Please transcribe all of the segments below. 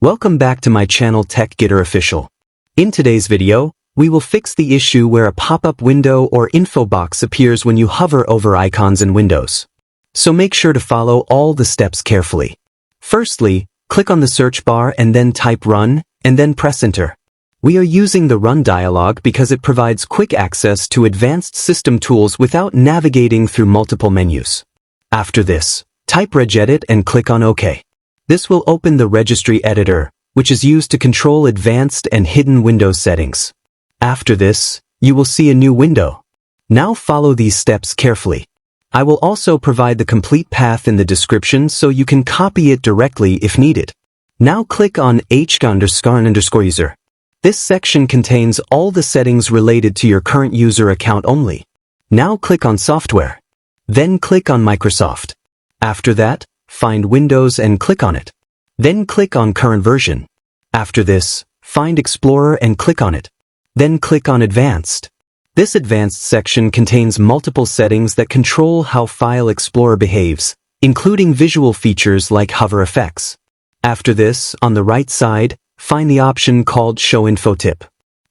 Welcome back to my channel TechGetter Official. In today's video, we will fix the issue where a pop-up window or info box appears when you hover over icons in Windows. So make sure to follow all the steps carefully. Firstly, click on the search bar and then type Run, and then press Enter. We are using the Run dialog because it provides quick access to advanced system tools without navigating through multiple menus. After this, type regedit and click on OK. This will open the registry editor, which is used to control advanced and hidden Windows settings. After this, you will see a new window. Now follow these steps carefully. I will also provide the complete path in the description so you can copy it directly if needed. Now click on _user. This section contains all the settings related to your current user account only. Now click on Software. Then click on Microsoft. After that, find Windows and click on it. Then click on Current Version. After this, find Explorer and click on it. Then click on Advanced. This Advanced section contains multiple settings that control how File Explorer behaves, including visual features like hover effects. After this, on the right side, find the option called Show Info Tip.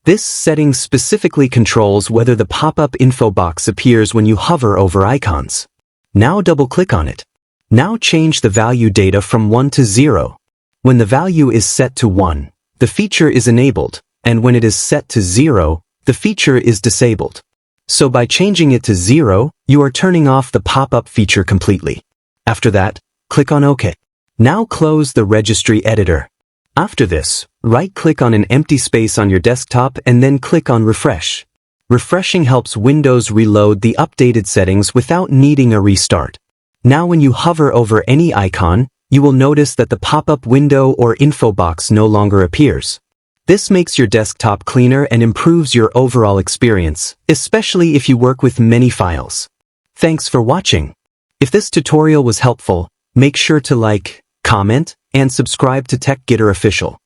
This setting specifically controls whether the pop-up info box appears when you hover over icons. Now double-click on it. Now change the value data from 1 to 0. When the value is set to 1, the feature is enabled, and when it is set to 0, the feature is disabled. So by changing it to 0, you are turning off the pop-up feature completely. After that, click on OK. Now close the registry editor. After this, right-click on an empty space on your desktop and then click on Refresh. Refreshing helps Windows reload the updated settings without needing a restart. Now when you hover over any icon, you will notice that the pop-up window or info box no longer appears. This makes your desktop cleaner and improves your overall experience, especially if you work with many files. Thanks for watching. If this tutorial was helpful, make sure to like, comment, and subscribe to TechGetter Official.